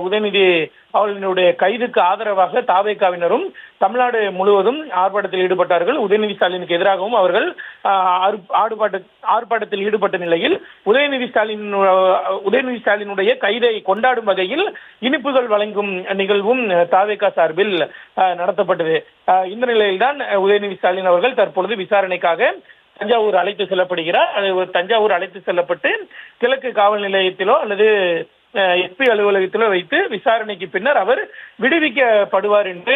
உதயநிதி அவர்களுடைய கைதுக்கு ஆதரவாக தாவேகாவினரும் தமிழ்நாடு முழுவதும் ஆர்ப்பாட்டத்தில் ஈடுபட்டார்கள். உதயநிதி ஸ்டாலினுக்கு எதிராகவும் அவர்கள் ஆர்ப்பாட்டத்தில் ஈடுபட்ட நிலையில் உதயநிதி ஸ்டாலினுடைய கைதை கொண்டாடும் வகையில் இனிப்புகள் வழங்கும் நிகழ்வும் தாவேகா சார்பில் நடத்தப்பட்டது. இந்த நிலையில்தான் உதயநிதி ஸ்டாலின் அவர்கள் தற்பொழுது விசாரணைக்காக தஞ்சாவூர் அழைத்து செல்லப்படுகிறார். தஞ்சாவூர் அழைத்து செல்லப்பட்டு கிழக்கு காவல் நிலையத்திலோ அல்லது எஸ்பி அலுவலகத்திலோ வைத்து விசாரணைக்கு பின்னர் அவர் விடுவிக்கப்படுவார் என்று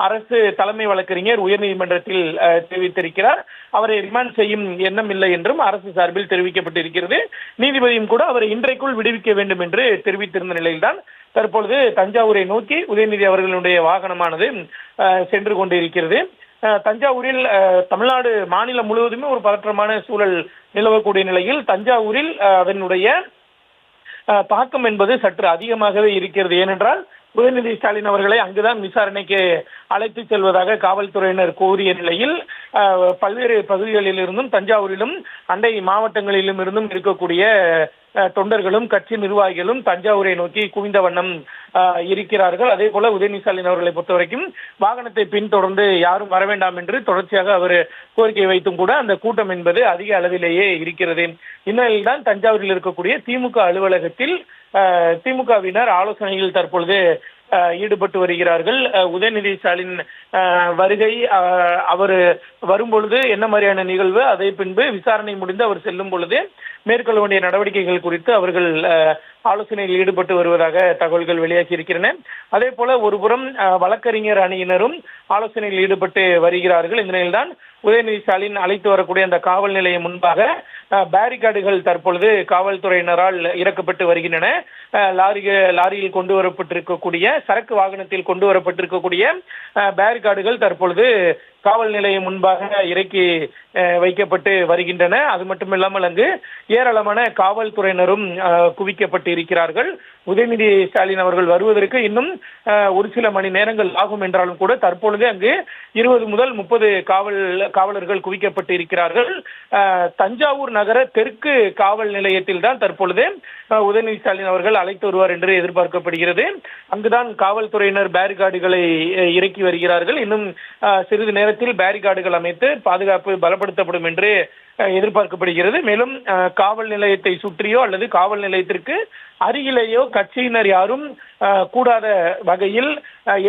அரசு தலைமை வழக்கறிஞர் உயர்நீதிமன்றத்தில் தெரிவித்திருக்கிறார். அவரை ரிமாண்ட் செய்யும் எண்ணம் இல்லை என்றும் அரசு சார்பில் தெரிவிக்கப்பட்டிருக்கிறது. நீதிபதியும் கூட அவரை இன்றைக்குள் விடுவிக்க வேண்டும் என்று தெரிவித்திருந்த நிலையில்தான் தற்பொழுது தஞ்சாவூரை நோக்கி உதயநிதி அவர்களுடைய வாகனமானது சென்று கொண்டிருக்கிறது. தஞ்சாவூரில் தமிழ்நாடு மாநிலம் முழுவதுமே ஒரு பதற்றமான சூழல் நிலவக்கூடிய நிலையில் தஞ்சாவூரில் அதனுடைய தாக்கம் என்பது சற்று அதிகமாகவே இருக்கிறது. ஏனென்றால் உதயநிதி ஸ்டாலின் அவர்களை அங்குதான் விசாரணைக்கு அழைத்து செல்வதாக காவல்துறையினர் கோரிய நிலையில் பல்வேறு பகுதிகளில் இருந்தும் தஞ்சாவூரிலும் அண்டை மாவட்டங்களிலும் இருந்தும் இருக்கக்கூடிய தொண்டர்களும் கட்சி நிர்வாகிகளும் தஞ்சாவூரை நோக்கி குவிந்த வண்ணம் இருக்கிறார்கள். அதே போல உதயநிதி ஸ்டாலின் அவர்களை பொறுத்தவரைக்கும் வாகனத்தை பின்தொடர்ந்து யாரும் வர வேண்டாம் என்று தொடர்ச்சியாக அவர் கோரிக்கை வைத்தும் கூட அந்த கூட்டம் என்பது அதிக அளவிலேயே இருக்கிறது. இந்நிலையில்தான் தஞ்சாவூரில் இருக்கக்கூடிய திமுக அலுவலகத்தில் திமுகவினர் ஆலோசனையில் தற்பொழுது ஈடுபட்டு வருகிறார்கள். உதயநிதி ஸ்டாலின் வருகை, அவர் வரும்பொழுது என்ன மாதிரியான நிகழ்வு, அதே பின்பு விசாரணை முடிந்து அவர் செல்லும் பொழுது மேற்கொள்ள வேண்டிய நடவடிக்கைகள் குறித்து அவர்கள் ஆலோசனையில் ஈடுபட்டு வருவதாக தகவல்கள் வெளியாகி இருக்கின்றன. அதே போல ஒருபுறம் வழக்கறிஞர் அணியினரும் ஆலோசனையில் ஈடுபட்டு வருகிறார்கள். இந்த நிலையில்தான் உதயநிதி ஸ்டாலின் அழைத்து வரக்கூடிய அந்த காவல் நிலையம் முன்பாக பேரிகார்டுகள் தற்பொழுது காவல்துறையினரால் இறக்கப்பட்டு வருகின்றன. லாரியில் கொண்டு வரப்பட்டிருக்கக்கூடிய சரக்கு வாகனத்தில் கொண்டு வரப்பட்டிருக்கக்கூடிய பேரிகார்டுகள் தற்பொழுது காவல் நிலையம் முன்பாக இறக்கி வைக்கப்பட்டு வருகின்றன. அது மட்டுமில்லாமல் அங்கு ஏராளமான காவல்துறையினரும் குவிக்கப்பட்டு இருக்கிறார்கள். உதயநிதி ஸ்டாலின் அவர்கள் வருவதற்கு இன்னும் ஒரு சில மணி நேரங்கள் ஆகும் என்றாலும் கூட தற்பொழுது அங்கு 20 முதல் 30 காவலர்கள் குவிக்கப்பட்டு இருக்கிறார்கள். தஞ்சாவூர் நகர தெற்கு காவல் நிலையத்தில் தான் தற்பொழுது உதயநிதி ஸ்டாலின் அவர்கள் அழைத்து வருவார் என்று எதிர்பார்க்கப்படுகிறது. அங்குதான் காவல்துறையினர் பேரிகார்டுகளை இறக்கி வருகிறார்கள். இன்னும் சிறிது நேரத்தில் பேரிகார்டுகள் அமைத்து பாதுகாப்பு பலப்படுத்தப்படும் என்று எதிர்பார்க்கப்படுகிறது. மேலும் காவல் நிலையத்தை சுற்றியோ அல்லது காவல் நிலையத்திற்கு அருகிலேயோ கட்சியினர் யாரும் கூடாத வகையில்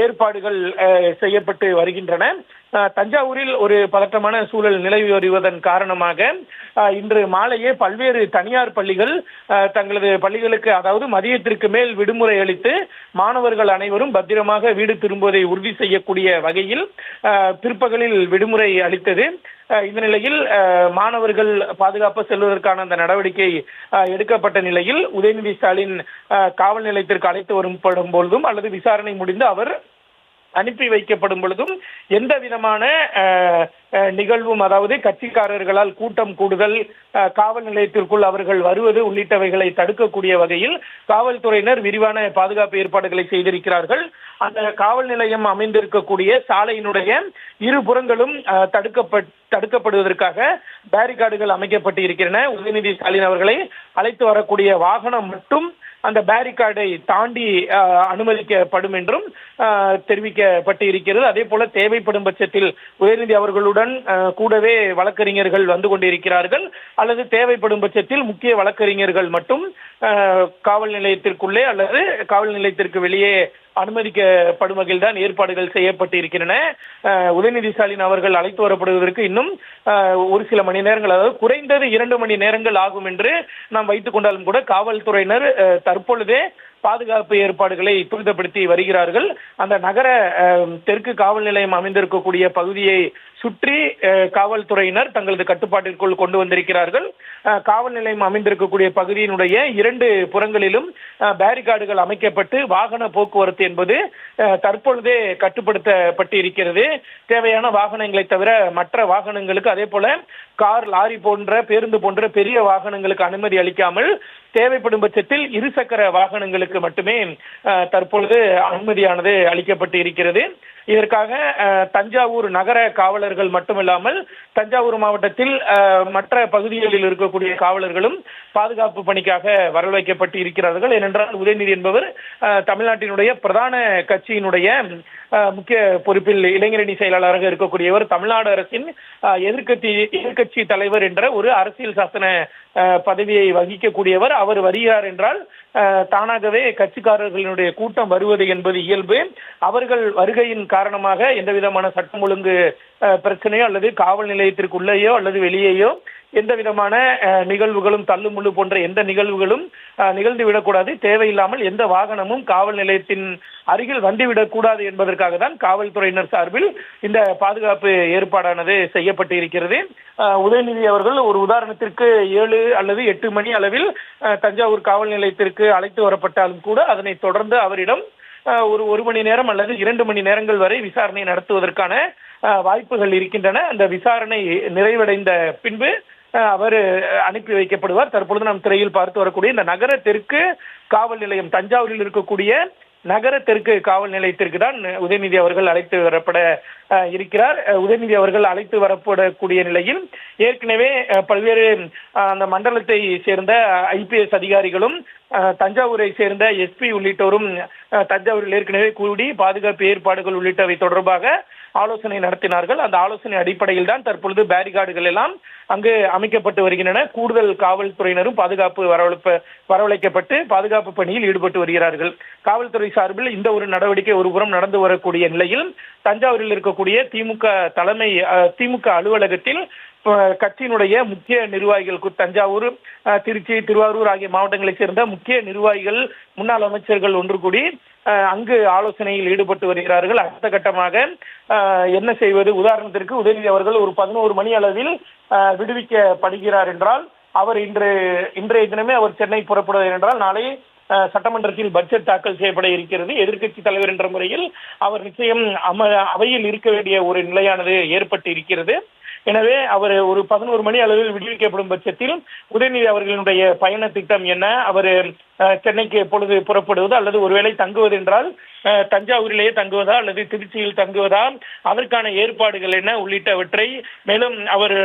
ஏற்பாடுகள் செய்யப்பட்டு வருகின்றன. தஞ்சாவூரில் ஒரு பதற்றமான சூழல் நிலவி வருவதன் காரணமாக இன்று மாலையே பல்வேறு தனியார் பள்ளிகள் தங்களது பள்ளிகளுக்கு, அதாவது மதியத்திற்கு மேல் விடுமுறை அளித்து மாணவர்கள் அனைவரும் பத்திரமாக வீடு திரும்புவதை உறுதி செய்யக்கூடிய வகையில் பிற்பகலில் விடுமுறை அளித்தது. இந்த நிலையில் மாணவர்கள் பாதுகாப்பு செல்வதற்கான அந்த நடவடிக்கை எடுக்கப்பட்ட நிலையில் உதயநிதி ஸ்டாலின் காவல் நிலையத்திற்கு அழைத்து வரும் பொழுதும் அல்லது விசாரணை முடிந்து அவர் அனுப்பி வைக்கப்படும் பொழுதும் எந்த விதமான நிகழ்வும், அதாவது கட்சிக்காரர்களால் கூட்டம் கூடுதல், காவல் நிலையத்திற்குள் அவர்கள் வருவது உள்ளிட்டவைகளை தடுக்கக்கூடிய வகையில் காவல்துறையினர் விரிவான பாதுகாப்பு ஏற்பாடுகளை செய்திருக்கிறார்கள். அந்த காவல் நிலையம் அமைந்திருக்கக்கூடிய சாலையினுடைய இருபுறங்களும் தடுக்கப்படுவதற்காக பேரிகார்டுகள் அமைக்கப்பட்டு இருக்கின்றன. உதயநிதி ஸ்டாலின் அவர்களை அழைத்து வரக்கூடிய வாகனம் மட்டும் அந்த பேரிகார்டை தாண்டி அனுமதிக்கப்படும் என்றும் தெரிவிக்கப்பட்டு இருக்கிறது. அதே போல தேவைப்படும் பட்சத்தில் உதயநிதி அவர்களுடன் கூடவே வழக்கறிஞர்கள் வந்து கொண்டிருக்கிறார்கள். அல்லது தேவைப்படும் பட்சத்தில் முக்கிய வழக்கறிஞர்கள் மட்டும் காவல் நிலையத்திற்குள்ளே அல்லது காவல் நிலையத்திற்கு வெளியே அனுமதிக்கப்படும் வகையில் தான் ஏற்பாடுகள் செய்யப்பட்டு இருக்கின்றன. உதயநிதி ஸ்டாலின் அவர்கள் அழைத்து வரப்படுவதற்கு இன்னும் ஒரு சில மணி நேரங்கள், அதாவது குறைந்தது 2 மணி நேரங்கள் ஆகும் என்று நாம் வைத்துக் கொண்டாலும் கூட காவல்துறையினர் தற்பொழுதே பாதுகாப்பு ஏற்பாடுகளை துரிதப்படுத்தி வருகிறார்கள். அந்த நகர தெற்கு காவல் நிலையம் அமைந்திருக்கக்கூடிய பகுதியை சுற்றி காவல்துறையினர் தங்களது கட்டுப்பாட்டிற்குள் கொண்டு வந்திருக்கிறார்கள். காவல் நிலையம் அமைந்திருக்கக்கூடிய பகுதியினுடைய 2 புறங்களிலும் பேரிகார்டுகள் அமைக்கப்பட்டு வாகன போக்குவரத்து என்பது தற்பொழுதே கட்டுப்படுத்தப்பட்டு இருக்கிறது. தேவையான வாகனங்களை தவிர மற்ற வாகனங்களுக்கு, அதே போல கார், லாரி போன்ற, பேருந்து போன்ற பெரிய வாகனங்களுக்கு அனுமதி அளிக்காமல் தேவைப்படும் பட்சத்தில் இருசக்கர வாகனங்களுக்கு மட்டுமே தற்பொழுது அனுமதியானது அளிக்கப்பட்டு இருக்கிறது. இதற்காக தஞ்சாவூர் நகர காவலர்கள் மட்டுமில்லாமல் தஞ்சாவூர் மாவட்டத்தில் மற்ற பகுதிகளில் இருக்கக்கூடிய காவலர்களும் பாதுகாப்பு பணிக்காக வரவழைக்கப்பட்டு இருக்கிறார்கள். ஏனென்றால் உதயநிதி என்பவர் தமிழ்நாட்டினுடைய பிரதான கட்சியினுடைய முக்கிய பொறுப்பில் இளைஞரணி செயலாளராக இருக்கக்கூடியவர், தமிழ்நாடு அரசின் எதிர்கட்சி தலைவர் என்ற ஒரு அரசியல் சாசன பதவியை வகிக்கக்கூடியவர். அவர் வருகிறார் என்றால் தானாகவே கட்சிக்காரர்களினுடைய கூட்டம் வருவது என்பது இயல்பு. அவர்கள் வருகையின் காரணமாக எந்த விதமான சட்டம் ஒழுங்கு பிரச்சனையோ அல்லது காவல் நிலையத்திற்குள்ளேயோ அல்லது வெளியேயோ எந்த விதமான நிகழ்வுகளும் தள்ளுமுள்ளு போன்ற எந்த நிகழ்வுகளும் நிகழ்ந்து விடக்கூடாது. தேவையில்லாமல் எந்த வாகனமும் காவல் நிலையத்தின் அருகில் வந்துவிடக்கூடாது என்பதற்காக தான் காவல்துறையினர் சார்பில் இந்த பாதுகாப்பு ஏற்பாடானது செய்யப்பட்டு இருக்கிறது. உதயநிதி அவர்கள் ஒரு உதாரணத்திற்கு 7 அல்லது 8 மணி அளவில் தஞ்சாவூர் காவல் நிலையத்திற்கு அழைத்து வரப்பட்டாலும் கூட அதனை தொடர்ந்து அவரிடம் ஒரு மணி நேரம் அல்லது 2 மணி நேரங்கள் வரை விசாரணை நடத்துவதற்கான வாய்ப்புகள் இருக்கின்றன. அந்த விசாரணை நிறைவடைந்த பின்பு அவர் அனுப்பி வைக்கப்படுவார். தற்பொழுது நாம் திரையில் பார்த்து வரக்கூடிய இந்த நகர தெற்கு காவல் நிலையம், தஞ்சாவூரில் இருக்கக்கூடிய நகர தெற்கு காவல் நிலையத்திற்கு தான் உதயநிதி அவர்கள் அழைத்து வரப்பட இருக்கிறார். உதயநிதி அவர்கள் அழைத்து வரப்படக்கூடிய நிலையில் ஏற்கனவே பல்வேறு அந்த மண்டலத்தை சேர்ந்த IPS அதிகாரிகளும் தஞ்சாவூரை சேர்ந்த SP உள்ளிட்டோரும் தஞ்சாவூரில் ஏற்கனவே கூடி பாதுகாப்பு ஏற்பாடுகள் உள்ளிட்டவை தொடர்பாக ஆலோசனை நடத்தினார்கள். அந்த ஆலோசனை அடிப்படையில் தான் தற்பொழுது பேரிகார்டுகள் எல்லாம் அங்கு அமைக்கப்பட்டு வருகின்றன. கூடுதல் காவல்துறையினரும் பாதுகாப்பு வரவழைக்கப்பட்டு பாதுகாப்பு பணியில் ஈடுபட்டு வருகிறார்கள். காவல்துறை சார்பில் இந்த ஒரு நடவடிக்கை ஒருபுறம் நடந்து வரக்கூடிய நிலையில் தஞ்சாவூரில் இருக்கக்கூடிய திமுக அலுவலகத்தில் கட்சியினுடைய முக்கிய நிர்வாகிகள், தஞ்சாவூர், திருச்சி, திருவாரூர் ஆகிய மாவட்டங்களைச் சேர்ந்த முக்கிய நிர்வாகிகள், முன்னாள் அமைச்சர்கள் ஒன்று கூடி அங்கு ஆலோசனையில் ஈடுபட்டு வருகிறார்கள். அடுத்த கட்டமாக என்ன செய்வது? உதாரணத்திற்கு உதயநிதி அவர்கள் ஒரு 11 மணி அளவில் விடுவிக்கப்படுகிறார் என்றால் அவர் இன்றைய தினமே அவர் சென்னை புறப்படுவார் என்றால் நாளை சட்டமன்றத்தில் பட்ஜெட் தாக்கல் செய்யப்பட இருக்கிறது. எதிர்க்கட்சி தலைவர் என்ற முறையில் அவர் நிச்சயம் அவையில் இருக்க வேண்டிய ஒரு நிலையானது ஏற்பட்டு இருக்கிறது. எனவே அவர் ஒரு 11 மணி அளவில் விடுவிக்கப்படும் பட்சத்தில் உதயநிதி அவர்களுடைய பயண திட்டம் என்ன, அவர் சென்னைக்கு எப்பொழுது புறப்படுவது அல்லது ஒருவேளை தங்குவது என்றால் தஞ்சாவூரிலேயே தங்குவதா அல்லது திருச்சியில் தங்குவதா, அதற்கான ஏற்பாடுகள் என்ன உள்ளிட்டவற்றை, மேலும் அவர்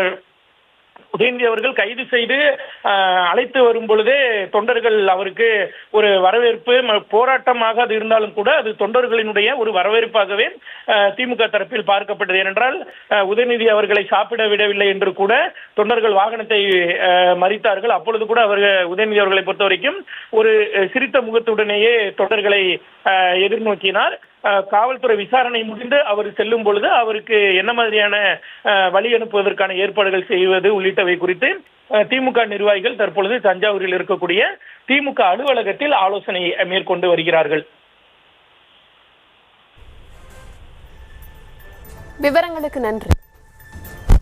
உதயநிதி அவர்கள் கைது செய்து அழைத்து வரும் பொழுதே தொண்டர்கள் அவருக்கு ஒரு வரவேற்பு போராட்டமாக அது இருந்தாலும் கூட அது தொண்டர்களினுடைய ஒரு வரவேற்பாகவே திமுக தரப்பில் பார்க்கப்பட்டது. ஏனென்றால் உதயநிதி அவர்களை சாப்பிட விடவில்லை என்று கூட தொண்டர்கள் வாகனத்தை மறித்தார்கள். அப்பொழுது கூட உதயநிதி அவர்களை பொறுத்த வரைக்கும் ஒரு சிரித்த முகத்துடனேயே தொண்டர்களை எதிர்நோக்கினார். காவல்துறை விசாரணை முடிந்து அவர் செல்லும் பொழுது அவருக்கு என்ன மாதிரியான வழி அனுப்புவதற்கான ஏற்பாடுகள் செய்வது உள்ளிட்டவை குறித்து திமுக நிர்வாகிகள் தற்பொழுது தஞ்சாவூரில் இருக்கக்கூடிய திமுக அலுவலகத்தில் ஆலோசனை மேற்கொண்டு வருகிறார்கள். விவரங்களுக்கு நன்றி.